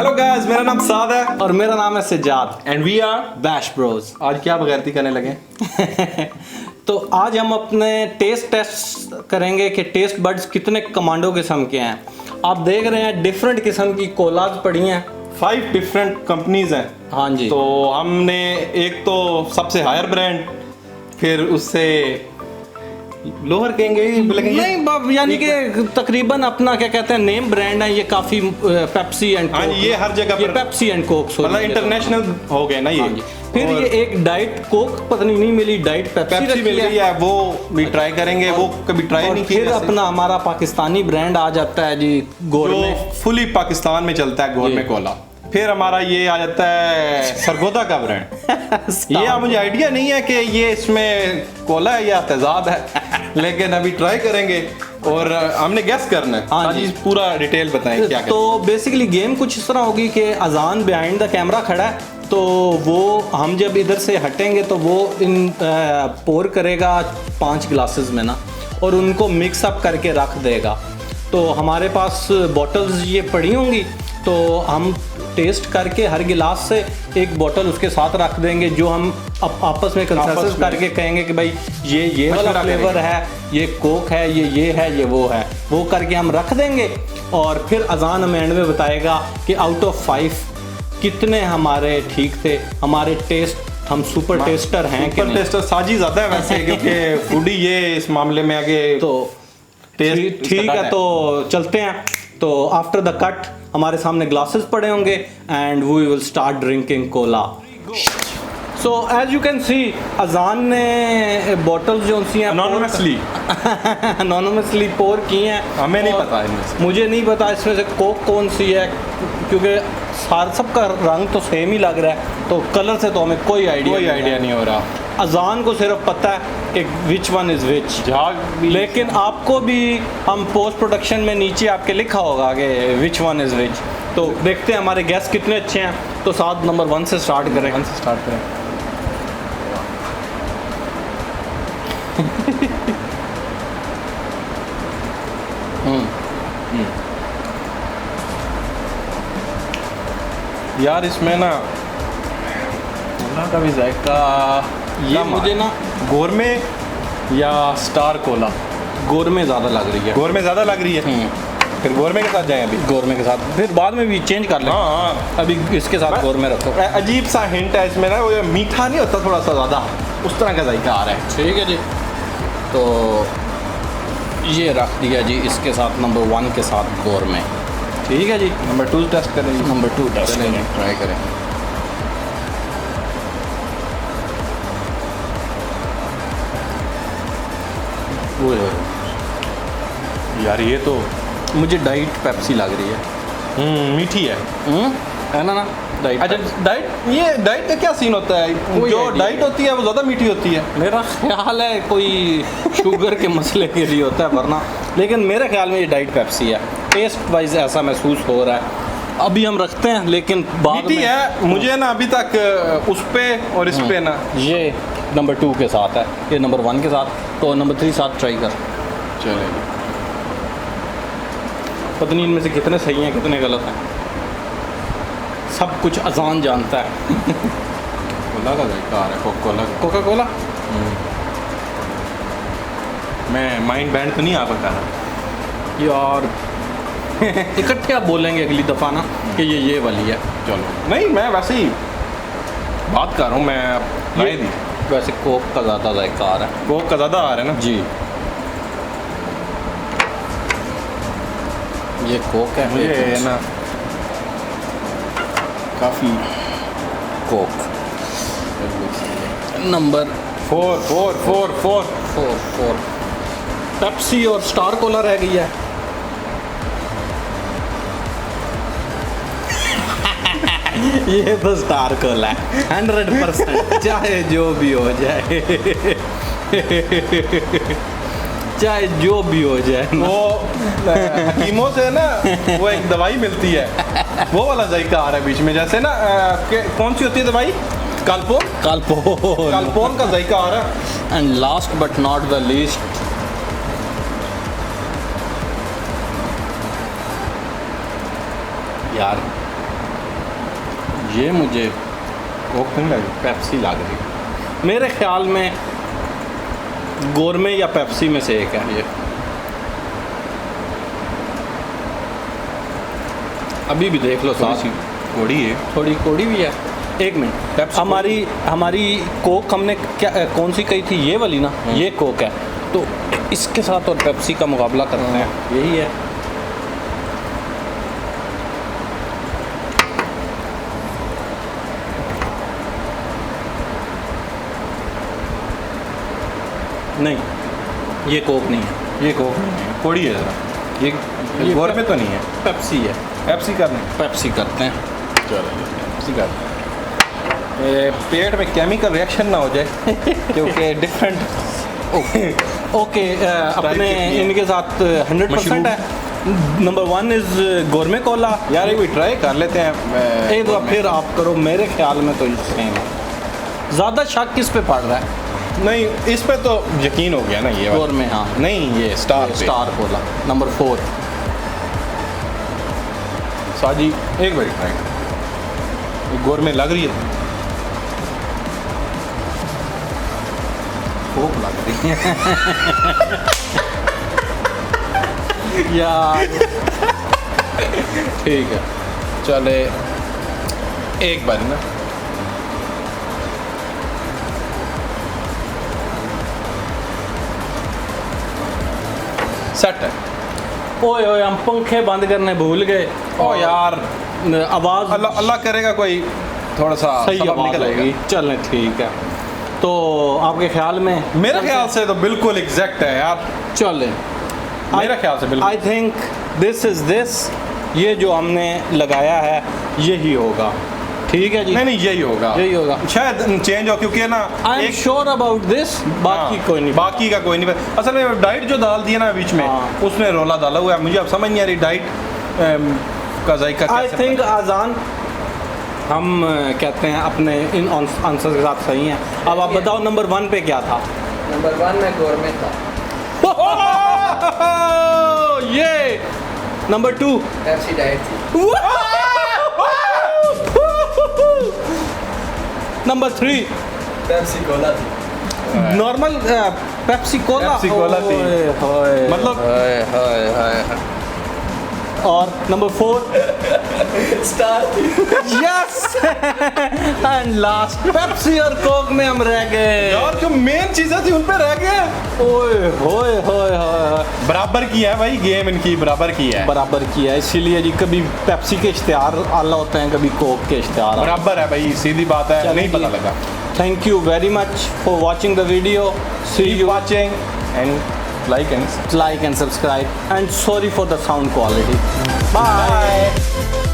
Hello guys, मेरा नाम साद है और मेरा नाम है Sajjad and we are. Bash Bros. आज क्या बगैरती करने लगे? तो आज हम अपने टेस्ट करेंगे कि टेस्ट बड्स कितने कमांडो किस्म के हैं। आप देख रहे हैं डिफरेंट किस्म की कोलाज पड़ी हैं, 5 डिफरेंट कंपनीज हैं। हाँ जी। तो हमने एक तो सबसे हायर ब्रांड, फिर उससे लोअर कहेंगे लेकिन नहीं बाब, यानी कि तकरीबन अपना क्या कहते हैं नेम ब्रांड है ये काफी पेप्सी एंड हाँ जी, ये हर जगह ये पर पेप्सी एंड कोक मतलब इंटरनेशनल हो गए ना ये। हाँ जी। फिर ये एक डाइट कोक पत्नी नहीं मिली, डाइट पेप्सी मिल गई है, वो भी ट्राई करेंगे। वो कभी ट्राई नहीं किया। फिर अपना हमारा पाकिस्तानी ब्रांड आ जाता है जी, गोरमे, फुली पाकिस्तान में चलता है गोरमे कोला। फिर हमारा ये आ जाता है सरगोदा का ब्रांड। ये मुझे आइडिया नहीं है कि ये इसमें कोला है या तेजाब है, लेकिन अभी ट्राई करेंगे और हमने गेस करना है। हाँ जी, पूरा डिटेल बताएं क्या। तो बेसिकली गेम कुछ इस तरह होगी कि अजान बिहाइंड द कैमरा खड़ा है, तो वो हम जब इधर से हटेंगे तो वो इन पोर करेगा 5 ग्लासेस में ना, और उनको मिक्स अप करके रख देगा। तो हमारे पास बॉटल्स ये पड़ी होंगी, तो हम टेस्ट करके हर गिलास से एक बोतल उसके साथ रख देंगे, जो हम आपस में कंसेंसस करके कहेंगे कि भाई ये वाला फ्लेवर है, ये कोक है, ये है, ये वो है, वो करके हम रख देंगे। और फिर अजान हमें एंड में बताएगा कि आउट ऑफ 5 कितने हमारे ठीक थे। हमारे टेस्ट, हम सुपर टेस्टर हैं। सुपर टेस्टर साजी ज़्यादा है वैसे, क्योंकि फूडी ये इस मामले में आगे तो टेस्ट ठीक है। तो चलते हैं। तो आफ्टर द कट हमारे सामने ग्लासेस पड़े होंगे and we will start drinking cola. So as you can see, Azan ने बॉटल्स जो सी हैं अनोनिमसली पोर की हैं। हमें नहीं पता इनमें से, मुझे नहीं पता इसमें से कोक कौन सी है, क्योंकि सबका रंग तो सेम ही लग रहा है, तो कलर से तो हमें कोई आइडिया नहीं हो रहा। अजान को सिर्फ पता है कि विच वन इज़ विच, लेकिन आपको भी हम पोस्ट प्रोडक्शन में नीचे आपके लिखा होगा कि विच वन इज़ विच। तो देखते हैं हमारे गेस्ट कितने अच्छे हैं। तो साथ नंबर 1 से स्टार्ट करें। यार इसमें ना कोला का भी जायका ये मुझे ना गोरमे या स्टार कोला, गोरमे ज़्यादा लग रही है। गोरमे ज़्यादा लग रही है। फिर गोरमे के साथ जाएं अभी। गोरमे के साथ फिर बाद में भी चेंज कर लें। हाँ, अभी इसके साथ गोरमे रखो। अजीब सा हिंट है इसमें ना, वो मीठा नहीं होता, थोड़ा सा ज़्यादा उस तरह का जायका आ रहा है। ठीक है जी। तो ये रख दिया जी इसके साथ नंबर 1 के साथ गोरमे। ठीक है जी। नंबर 2 टेस्ट करेंगे। नंबर 2 टेस्ट करें, ट्राई करें। वो यार ये तो मुझे डाइट पेप्सी लग रही है। मीठी है। है ना डाइट। अच्छा, डाइट का क्या सीन होता है? जो डाइट होती है वो ज़्यादा मीठी होती है। मेरा ख्याल है कोई शुगर के मसले के लिए होता है, वरना लेकिन मेरे ख्याल में ये डाइट पेप्सी है। टेस्ट वाइज ऐसा महसूस हो रहा है। अभी हम रखते हैं, लेकिन बाद मीठी है। मुझे ना अभी तक उस पे और इस पे ना, ये नंबर 2 के साथ है, ये नंबर 1 के साथ। तो नंबर 3 साथ ट्राई कर। चलेगा। पता नहीं इनमें से कितने सही हैं कितने गलत हैं। सब कुछ अजान जानता है। कोला का जायका आ रहा है, कोका कोला। मैं माइंड बैंड तो नहीं आ पा रहा यार इकट्ठे आप बोलेंगे अगली दफ़ा ना कि ये वाली है। चलो, नहीं मैं वैसे ही बात कर रहा हूँ। मैं वैसे कोक का ज़्यादा जायका आ रहा है। कोक का ज़्यादा आ रहा है ना जी। ये कोक है, मुझे ना काफ़ी कोक। नंबर 4 पेप्सी और स्टार कोला रह गई है। ये तो स्टार कोला है 100%, चाहे जो भी हो जाए। चाहे जो भी हो जाए। वो हकीमों से ना वो एक दवाई मिलती है, वो वाला जायका आ रहा है बीच में, जैसे ना कौन सी होती है दवाई, कालपोन का जायका आ रहा है। And last but not the least, यार ये मुझे कोक नहीं लगी? पेप्सी लग रही है। मेरे ख्याल में गोरमे या पेप्सी में से एक है ये। अभी भी देख लो थोड़ी साथ, सी कोड़ी है। थोड़ी कोड़ी भी है। एक मिनट, पेप्सी हमारी कोक हमने क्या कौन सी कही थी, ये वाली ना, ये कोक है। तो इसके साथ और पेप्सी का मुकाबला करते हैं, यही है। नहीं, ये कोक नहीं है, ये कोक नहीं है, कोड़ी है ज़रा। ये गोरमे तो नहीं है, पेप्सी है। पेप्सी करने। पेप्सी करते हैं। चलो पेप्सी करते हैं। पेट में केमिकल रिएक्शन ना हो जाए क्योंकि डिफरेंट ओके, अपने कितनी है? इनके साथ 100% है। Number 1 is गोरमे Cola. यार एक भी ट्राई कर लेते हैं। एक बार फिर आप करो, मेरे ख्याल में तो सेम है। ज़्यादा शक किस पे पड़ रहा है? नहीं, इस पे तो यकीन हो गया ना ये वाला। गोरमे, हाँ। नहीं, ये स्टार पे। Star Cola number 4। साजी एक बार ट्राई कर। ये गोरमे लग रही है, कोक लग रही है। यार ठीक है, चले एक बार ना। सेट है। ओए ओए, हम पंखे बंद करने भूल गए। ओ यार, आवाज़ अल्लाह अल्लाह करेगा कोई थोड़ा सा सही सबब आवाज़ निकल होगी। आएगा। चलें, ठीक है। तो आपके ख्याल में? मेरे ख्याल से तो बिल्कुल एग्जैक्ट है यार। चलें, मेरे ख्याल से बिल्कुल। I think this is this. ये जो हमने लगाया है यही होगा। ठीक है जी, नहीं यही होगा, यही होगा। शायद चेंज हो, क्योंकि है ना I am sure about this. बाकी हाँ, कोई नहीं। बाकी का कोई नहीं। असल में डाइट जो डाल दिया ना बीच में, हाँ। उसने रोला डाला हुआ है। मुझे अब समझ नहीं आ रही डाइट का जायका आई कैसे थिंक आज़ान हम कहते हैं अपने इन आंसर के साथ सही हैं। अब आप बताओ नंबर 1 पे क्या था? नंबर 1 में गोरमे था। ये नंबर 2 पेप्सी डाइट थी। नंबर 3 पेप्सी कोला थी। Normal Pepsi Cola. Pepsi Cola थी। मतलब हाय हाय हाय हाय। और नंबर 4 स्टार थी। यस। एंड लास्ट पेप्सी और कोक में हम रह गए। यार जो मेन चीजें थी उन पे रह गए। ओए होए होए होए, बराबर किया है भाई, गेम इनकी बराबर की है। बराबर किया है। इसीलिए जी कभी पेप्सी के इश्तिहार आला होते हैं, कभी कोक के इश्तिहार आला। बराबर है भाई, सीधी बात है, नहीं पता लगा। Thank you very much for watching the video. See Keep you, watching and like and like and subscribe, and sorry for the sound quality. Bye.